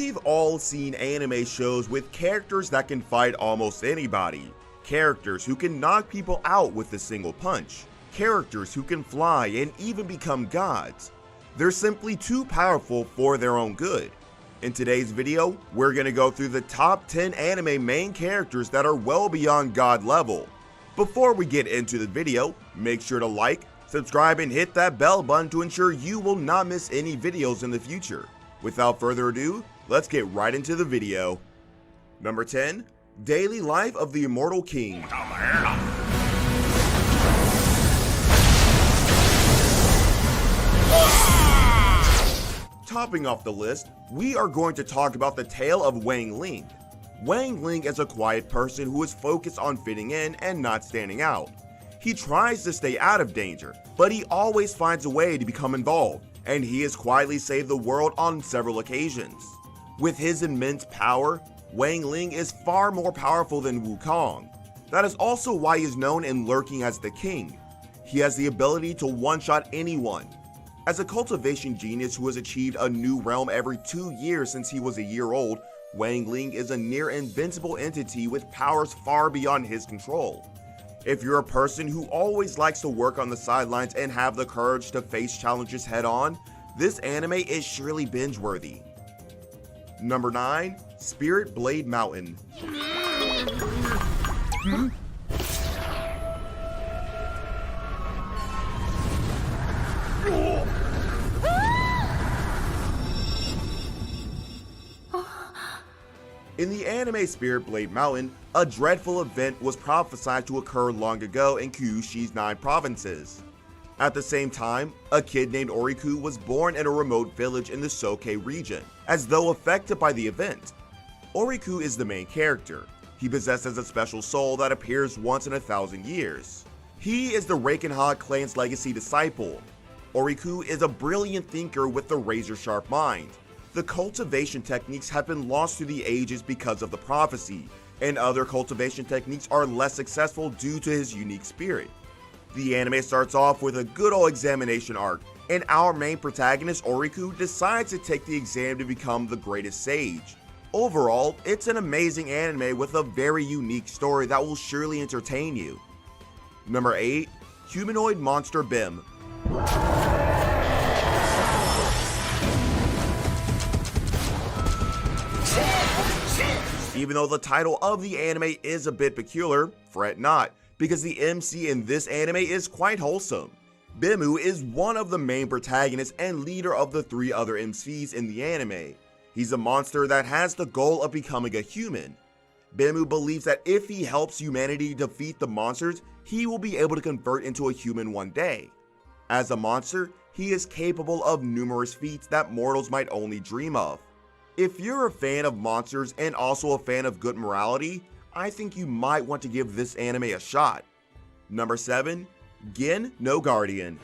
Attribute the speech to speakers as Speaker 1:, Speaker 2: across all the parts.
Speaker 1: We've all seen anime shows with characters that can fight almost anybody. Characters who can knock people out with a single punch. Characters who can fly and even become gods. They're simply too powerful for their own good. In today's video, we're going to go through the top 10 anime main characters that are well beyond god level. Before we get into the video, make sure to like, subscribe, and hit that bell button to ensure you will not miss any videos in the future. Without further ado, let's get right into the video. Number 10. Daily Life of the Immortal King. Topping off the list, we are going to talk about the tale of Wang Ling. Wang Ling is a quiet person who is focused on fitting in and not standing out. He tries to stay out of danger, but he always finds a way to become involved, and he has quietly saved the world on several occasions. With his immense power, Wang Ling is far more powerful than Wukong. That is also why he is known and lurking as the king. He has the ability to one-shot anyone. As a cultivation genius who has achieved a new realm every 2 years since he was a year old, Wang Ling is a near invincible entity with powers far beyond his control. If you're a person who always likes to work on the sidelines and have the courage to face challenges head on, this anime is surely binge-worthy. Number 9. Spirit Blade Mountain. In the anime Spirit Blade Mountain, a dreadful event was prophesied to occur long ago in Kyushu's 9 provinces. At the same time, a kid named Oriku was born in a remote village in the Soke region, as though affected by the event. Oriku is the main character. He possesses a special soul that appears once in 1,000 years. He is the Reikkenha clan's legacy disciple. Oriku is a brilliant thinker with a razor-sharp mind. The cultivation techniques have been lost through the ages because of the prophecy, and other cultivation techniques are less successful due to his unique spirit. The anime starts off with a good old examination arc, and our main protagonist Oriku decides to take the exam to become the greatest sage. Overall, it's an amazing anime with a very unique story that will surely entertain you. Number 8. Humanoid Monster Bem. Even though the title of the anime is a bit peculiar, fret not, because the MC in this anime is quite wholesome. Bemu is one of the main protagonists and leader of the 3 other MCs in the anime. He's a monster that has the goal of becoming a human. Bemu believes that if he helps humanity defeat the monsters, he will be able to convert into a human one day. As a monster, he is capable of numerous feats that mortals might only dream of. If you're a fan of monsters and also a fan of good morality, I think you might want to give this anime a shot. Number 7. Gin no Guardian.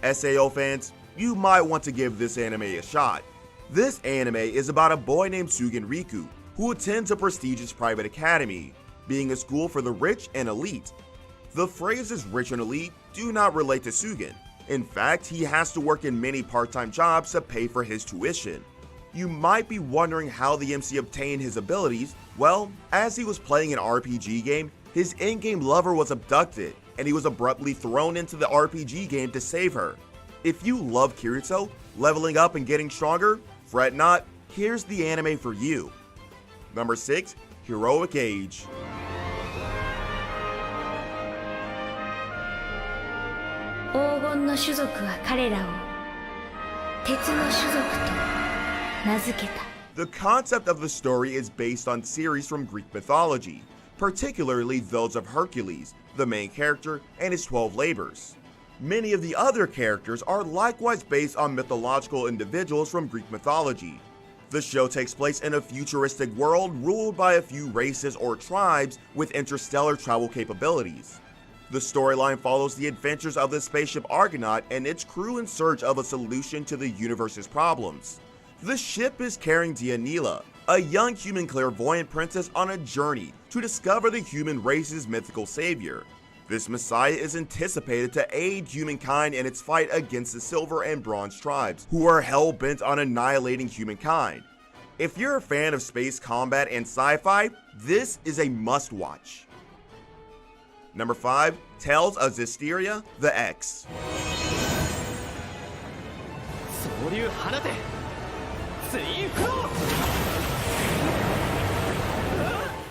Speaker 1: SAO fans, you might want to give this anime a shot. This anime is about a boy named Sugen Riku, who attends a prestigious private academy, being a school for the rich and elite. The phrases rich and elite do not relate to Sugen. In fact, he has to work in many part-time jobs to pay for his tuition. You might be wondering how the MC obtained his abilities. Well, as he was playing an RPG game, his in-game lover was abducted, and he was abruptly thrown into the RPG game to save her. If you love Kirito, leveling up and getting stronger, fret not, here's the anime for you. Number 6. Heroic Age. The concept of the story is based on series from Greek mythology, particularly those of Hercules, the main character, and his 12 labors. Many of the other characters are likewise based on mythological individuals from Greek mythology. The show takes place in a futuristic world ruled by a few races or tribes with interstellar travel capabilities. The storyline follows the adventures of the spaceship Argonaut and its crew in search of a solution to the universe's problems. The ship is carrying Dionela, a young human clairvoyant princess on a journey to discover the human race's mythical savior. This messiah is anticipated to aid humankind in its fight against the Silver and Bronze tribes, who are hell-bent on annihilating humankind. If you're a fan of space combat and sci-fi, this is a must-watch. Number 5. Tales of Zestiria, the X.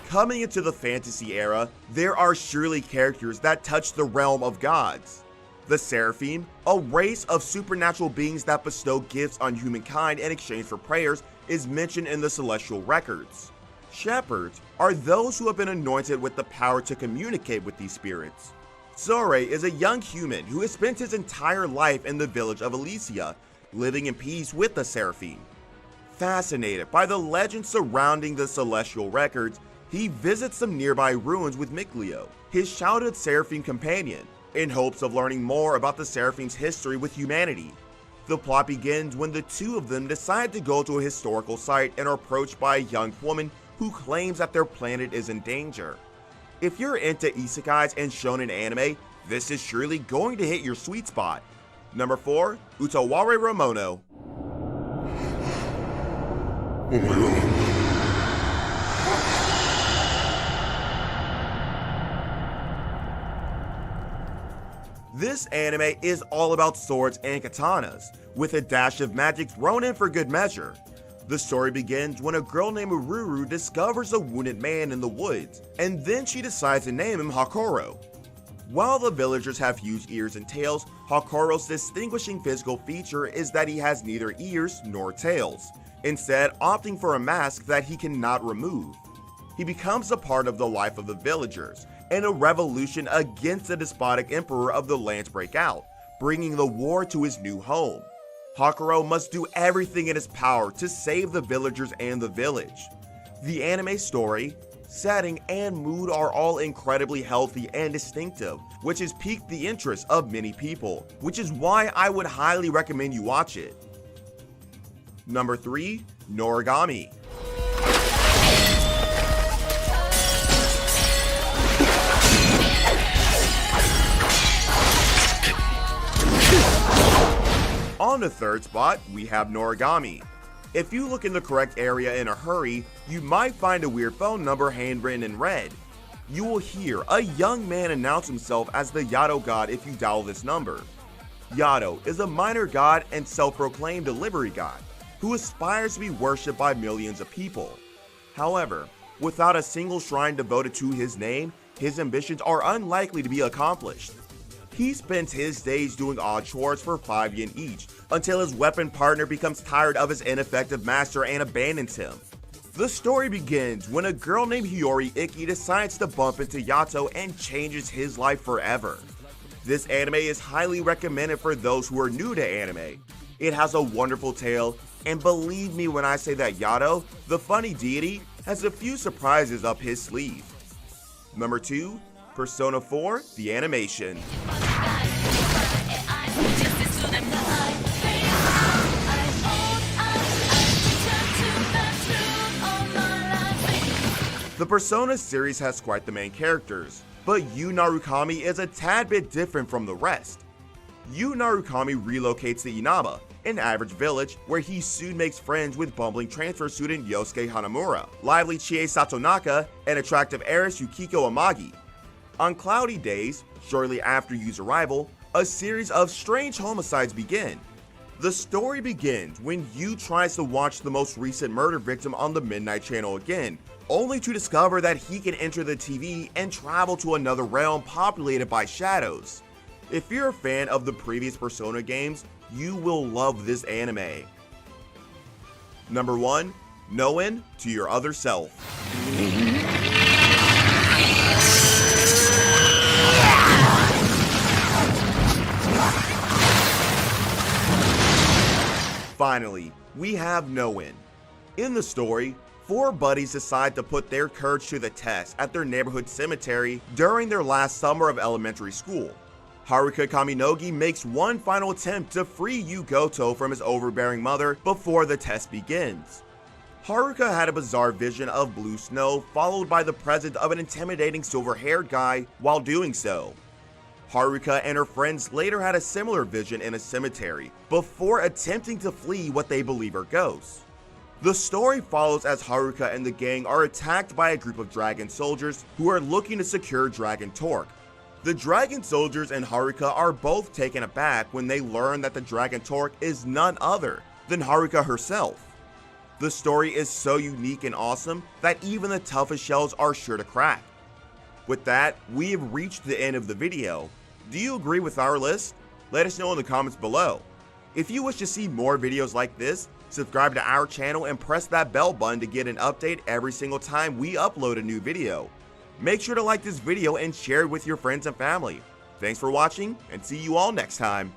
Speaker 1: Coming into the fantasy era, there are surely characters that touch the realm of gods. The Seraphim, a race of supernatural beings that bestow gifts on humankind in exchange for prayers, is mentioned in the celestial records. Shepherds are those who have been anointed with the power to communicate with these spirits. Zore is a young human who has spent his entire life in the village of Elysia, living in peace with the Seraphim. Fascinated by the legends surrounding the celestial records, he visits some nearby ruins with Mikleo, his childhood Seraphim companion, in hopes of learning more about the Seraphim's history with humanity. The plot begins when the two of them decide to go to a historical site and are approached by a young woman who claims that their planet is in danger. If you're into isekais and shonen anime, this is surely going to hit your sweet spot. Number 4. Utawarerumono. This anime is all about swords and katanas, with a dash of magic thrown in for good measure. The story begins when a girl named Ururu discovers a wounded man in the woods, and then she decides to name him Hakoro. While the villagers have huge ears and tails, Hakoro's distinguishing physical feature is that he has neither ears nor tails, instead opting for a mask that he cannot remove. He becomes a part of the life of the villagers, and a revolution against the despotic emperor of the lands break out, bringing the war to his new home. Hakoro must do everything in his power to save the villagers and the village. The anime story, setting, and mood are all incredibly healthy and distinctive, which has piqued the interest of many people, which is why I would highly recommend you watch it. Number 3. Noragami. On the third spot, we have Noragami. If you look in the correct area in a hurry, you might find a weird phone number handwritten in red. You will hear a young man announce himself as the Yato god if you dial this number. Yato is a minor god and self-proclaimed delivery god, who aspires to be worshipped by millions of people. However, without a single shrine devoted to his name, his ambitions are unlikely to be accomplished. He spends his days doing odd chores for 5 yen each, until his weapon partner becomes tired of his ineffective master and abandons him. The story begins when a girl named Hiyori Ikki decides to bump into Yato and changes his life forever. This anime is highly recommended for those who are new to anime. It has a wonderful tale, and believe me when I say that Yato, the funny deity, has a few surprises up his sleeve. Number 2. Persona 4, the animation. The Persona series has quite the main characters, but Yu Narukami is a tad bit different from the rest. Yu Narukami relocates to Inaba, an average village, where he soon makes friends with bumbling transfer student Yosuke Hanamura, lively Chie Satonaka, and attractive heiress Yukiko Amagi. On cloudy days, shortly after Yu's arrival, a series of strange homicides begin. The story begins when Yu tries to watch the most recent murder victim on the Midnight Channel again, only to discover that he can enter the TV and travel to another realm populated by shadows. If you're a fan of the previous Persona games, you will love this anime. Number 1. Noein, to your other self. Finally, we have Noein. In the story, 4 buddies decide to put their courage to the test at their neighborhood cemetery during their last summer of elementary school. Haruka Kaminogi makes one final attempt to free Yu Goto from his overbearing mother before the test begins. Haruka had a bizarre vision of blue snow, followed by the presence of an intimidating silver-haired guy while doing so. Haruka and her friends later had a similar vision in a cemetery, before attempting to flee what they believe are ghosts. The story follows as Haruka and the gang are attacked by a group of dragon soldiers who are looking to secure Dragon Torque. The dragon soldiers and Haruka are both taken aback when they learn that the Dragon Torque is none other than Haruka herself. The story is so unique and awesome that even the toughest shells are sure to crack. With that, we have reached the end of the video. Do you agree with our list? Let us know in the comments below. If you wish to see more videos like this, subscribe to our channel and press that bell button to get an update every single time we upload a new video. Make sure to like this video and share it with your friends and family. Thanks for watching, and see you all next time.